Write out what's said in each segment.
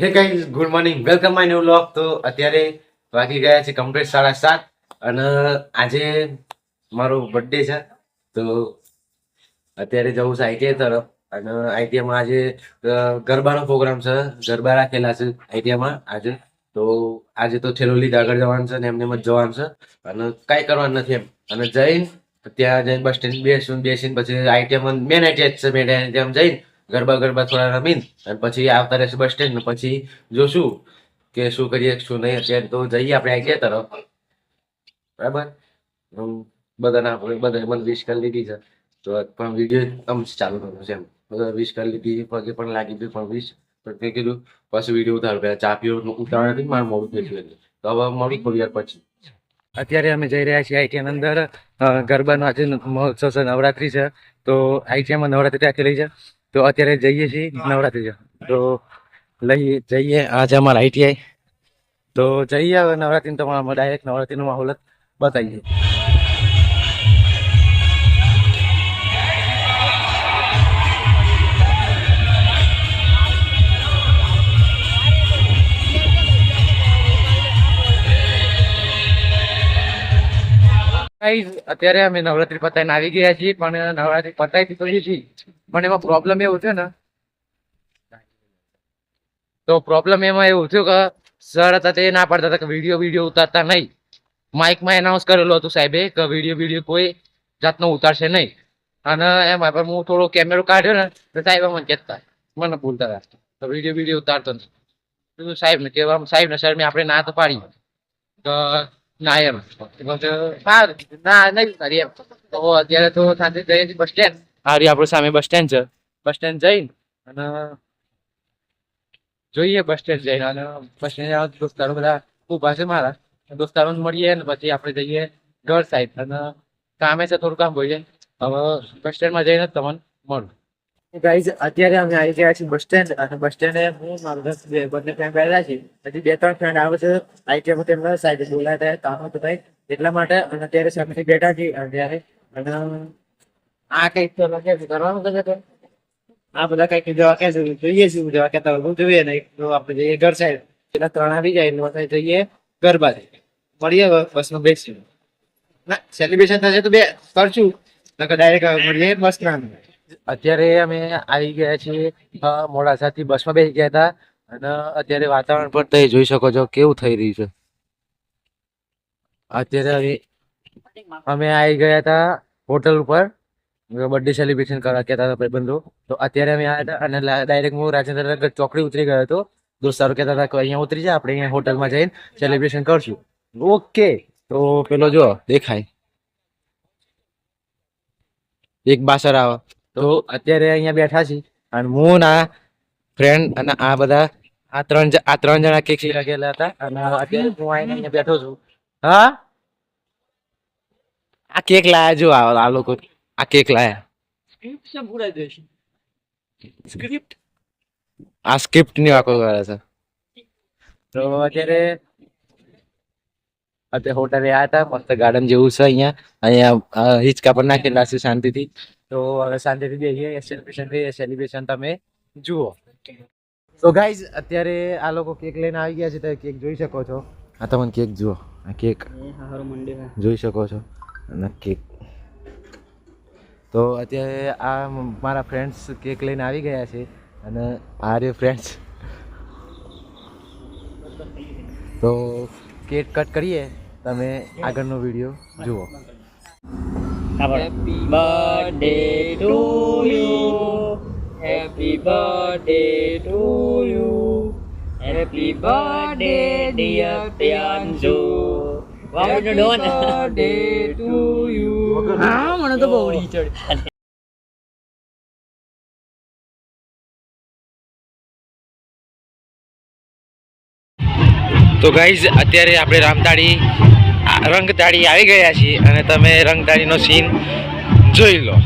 Hey guys, good morning, welcome my new vlog. તો અત્યારે વાગી ગયા છે કમ્પ્લીટ 7:30 અને આજે મારો બર્થડે છે. તો અત્યારે જવું છે આઈટીઆઈ તરફ અને આઈટીઆઈમાં આજે ગરબાનો પ્રોગ્રામ છે. ગરબા રાખેલા છે આઈટીઆઈમાં આજે. તો આજે તો છેલ્લો લીધ આગળ જવાનું છે ને એમને જ જવાનું છે અને કાંઈ કરવાનું નથી એમ. અને જઈને ત્યાં જઈને બસ સ્ટેન્ડ બેસીને પછી આઈટીઆઈમાં મેન આઈટીઆઈ છે, મેન આઈટીઆઈમાં જઈને ગરબા થોડા રમીને અને પછી આવતા રહેશે બસ સ્ટેન્ડ ને પછી જોશું કે શું કરીએ શું નહીં. અત્યારે તો જઈએ આપણે આઈટીઆઈ તરફ, બરાબર. બધા મને વિશ કરી લીધી છે તો પણ વિડીયો આમ ચાલુ કરવું છે એમ. બધા વિશ કરી લીધી, પગે પણ લાગી ગયું પણ વિશ પણ મેં કીધું પછી વિડીયો ઉતારું. પહેલાં ચા પીવો ઉતાવળ નથી, મારું મોડું થઈ ગયું તો હવે મળી થોડી વાર પછી. અત્યારે અમે જઈ રહ્યા છીએ આઈટીઆઈ અંદર. ગરબાનો આજે મહોત્સવ છે, નવરાત્રી છે. તો આઈટીઆઈમાં નવરાત્રી રાખેલી છે તો અત્યારે જઈએ છીએ નવરાત્રી છે તો જઈએ આજે અમારા આઈટીઆઈ. તો જઈએ હવે નવરાત્રી તમારા ડાયરેક્ટ નવરાત્રીનો માહોલ જ બતાવીએ. અત્યારે અમે નવરાત્રી પતાવીને આવી ગયા છીએ પણ નવરાત્રી પતાવી તો છીએ પણ એમાં પ્રોબ્લેમ એવું છે ને, તો પ્રોબ્લેમ એમાં એવું થયું કે સર હતા તે ના પાડતા હતા કે વિડીયો ઉતારતા નહીં. માઇકમાં એનાઉન્સ કરેલું હતું સાહેબે કે વિડીયો કોઈ જાતનો ઉતારશે નહીં. અને એમાં પણ હું થોડો કેમેરો કાઢ્યો ને તો સાહેબ મને કહેતા મને ભૂલતા હતા તો વિડીયો ઉતારતો નથી. સાહેબને કહેવા સાહેબને સર મેં આપણે ના તો પાડી તો ના એમ ના નહીં ઉતારી એમ. તો અત્યારે તો સાથે જઈએ બસ સ્ટેન્ડ. હારી આપણું સામે બસ સ્ટેન્ડ છે. બસ સ્ટેન્ડ જઈને અને જોઈએ બસ સ્ટેન્ડ જઈને અને બસ સ્ટેન્ડ દોસ્તારો બધા ઊભા છે મારા દોસ્તારો મળીએ ને પછી આપણે જઈએ ઘર સાઈડ અને કામે છે થોડું કામ હોય હવે બસ સ્ટેન્ડમાં જઈને તમને મળું. ગાઈઝ અત્યારે અમે આવી ગયા છીએ બસ સ્ટેન્ડ અને બસ સ્ટેન્ડે હું મારું બંને ફ્રેન્ડ બેઠા છીએ. હજી 2-3 ફ્રેન્ડ આવે છે આઈટીઆઈમાં તેમના સાઈડે બોલાતા કામ હતું ભાઈ એટલા માટે. અને અત્યારે સામેથી બેઠા છીએ અત્યારે અને આ કંઈક તો લખે કરવાનું છે. આ બધા કઈક જવા કે જોઈએ શું જવા કેતા હોય જોઈએ નહીં તો આપણે જઈએ ઘર સાઈડ. પેલા 3 આવી જાય જઈએ ગરબા મળીએ બસમાં બેસીને ના સેલિબ્રેશન થશે તો બે કરશું ડાયરેક્ટ મળીએ બસ. અત્યારે અમે આવી ગયા છીએ મોડાસાથી બસમાં બેસી ગયા હતા અને અત્યારે વાતાવરણ પણ તમે જોઈ શકો છો કેવું થઈ રહ્યું છે. અત્યારે અમે આવી ગયા હતા હોટલ ઉપર બર્થડે સેલિબ્રેશન કરવા કહેતા હતા ભાઈબંધો. તો અત્યારે અમે આવ્યા હતા અને ડાયરેક્ટ હું રાજેન્દ્રનગર ચોકડી ઉતરી ગયો હતો. દોસ્તારો કહેતા હતા કે અહીંયા ઉતરી જાય આપણે અહીંયા હોટલમાં જઈને સેલિબ્રેશન કરશું. ઓકે તો પેલો જો દેખાય એક બાસર આવે. તો અત્યારે અહીંયા બેઠા છીએ અને હું ના ફ્રેન્ડ અને આ બધા આ ત્રણ જણા કેક લાગેલા હતા અને અત્યારે હું આવીને અહીંયા બેઠો છું. હા આ કેક લાયા જો આ લોકો આ કેક લાયા. આ સ્ક્રિપ્ટ ની વાતો કરે છે. તો અત્યારે હોટલે આવ્યા હતા મસ્ત ગાર્ડન જેવું છે અહીંયા હિંચકા પર નાખેલા છે શાંતિથી. તો હવે શાંતિથી બેસીએ સેલિબ્રેશન તમે જુઓ. તો ગાઈઝ અત્યારે આ લોકો કેક લઈને આવી ગયા છે. તમે કેક જોઈ શકો છો. આ તમને કેક જુઓ, આ કેક જોઈ શકો છો અને કેક. તો અત્યારે આ મારા ફ્રેન્ડ્સ કેક લઈને આવી ગયા છે અને આ રે ફ્રેન્ડ્સ. તો કેક કટ કરીએ તમે આગળનો વિડીયો જુઓ. Happy birthday to you. Happy birthday to you. Happy birthday dear Priyanshu. Happy birthday to you. હા મને તો બહુ રી ચડી. તો ગાઈઝ અત્યારે આપણે રંગતાળી આવી ગયા છીએ અને તમે રંગતાળીનો સીન જોઈ લો.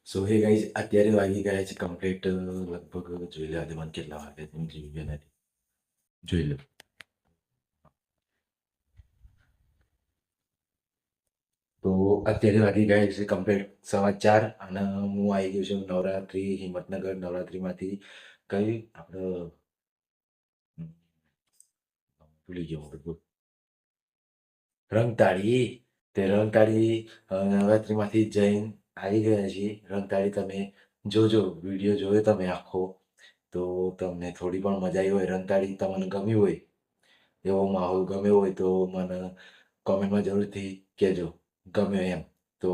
સો હે ગાઈઝ અત્યારે વાગી ગયા છે કમ્પ્લીટ લગભગ જોઈ લે આજે મને કેટલા વાગે તમે જોઈ ગયા નથી જોઈ લો તો અત્યારે વાગી ગયા છે કમ્પ્લીટ 4:15 અને હું આવી ગયો છું નવરાત્રી હિંમતનગર નવરાત્રીમાંથી કઈ આપણે ભૂલી ગયો હું બધું રંગતાળી તે રંગતાળી નવરાત્રીમાંથી જઈને આવી ગયા છીએ રંગતાળી તમે જોજો વિડીયો જોયો તમે આખો તો તમને થોડી પણ મજા આવી હોય રંગતાળી તમને ગમ્યું હોય એવો માહોલ ગમ્યો હોય તો મને કોમેન્ટમાં જરૂરથી કહેજો ગમ્યો એમ તો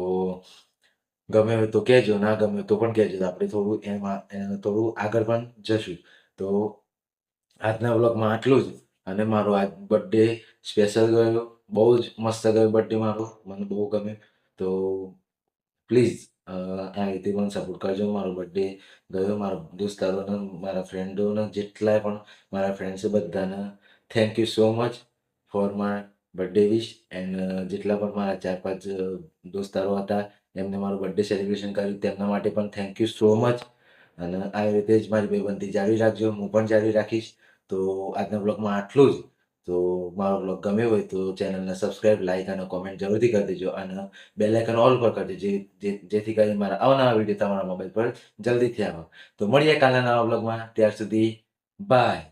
ગમ્યો હોય તો કહેજો ના ગમ્યો તો પણ કહેજો આપણે થોડું એમાં થોડું આગળ પણ જશું તો આજના વ્લોગમાં આટલું જ અને મારો આજ બર્થડે સ્પેશિયલ ગયો બહુ જ મસ્ત ગયો બર્થડે મારો મને બહુ ગમ્યો તો પ્લીઝ આ રીતે મને સપોર્ટ કરજો મારો બર્થડે ગયો મારા દોસ્તારોને મારા ફ્રેન્ડોને જેટલાય પણ મારા ફ્રેન્ડ્સ બધાને thank you so much for my birthday wish and જેટલા પણ મારા 4-5 દોસ્તારો હતા એમને મારું બર્થડે સેલિબ્રેશન કર્યું તેમના માટે પણ થેન્ક યુ સો મચ અને આવી રીતે જ મારી ભાઈબંધી જાળવી રાખજો હું પણ જાળવી રાખીશ તો આજના બ્લોગમાં આટલું જ તો મારો બ્લોગ ગમ્યો હોય તો ચેનલને સબસ્ક્રાઇબ, લાઈક અને કોમેન્ટ જરૂરથી કરી દેજો અને બેલ આઇકન ઓલ પર કરી દેજો જેથી કરીને મારા અવનવા વિડીયો તમારા મોબાઈલ પર જલ્દીથી આવે. તો મળીએ કાલના નવા બ્લોગમાં. ત્યાર સુધી બાય.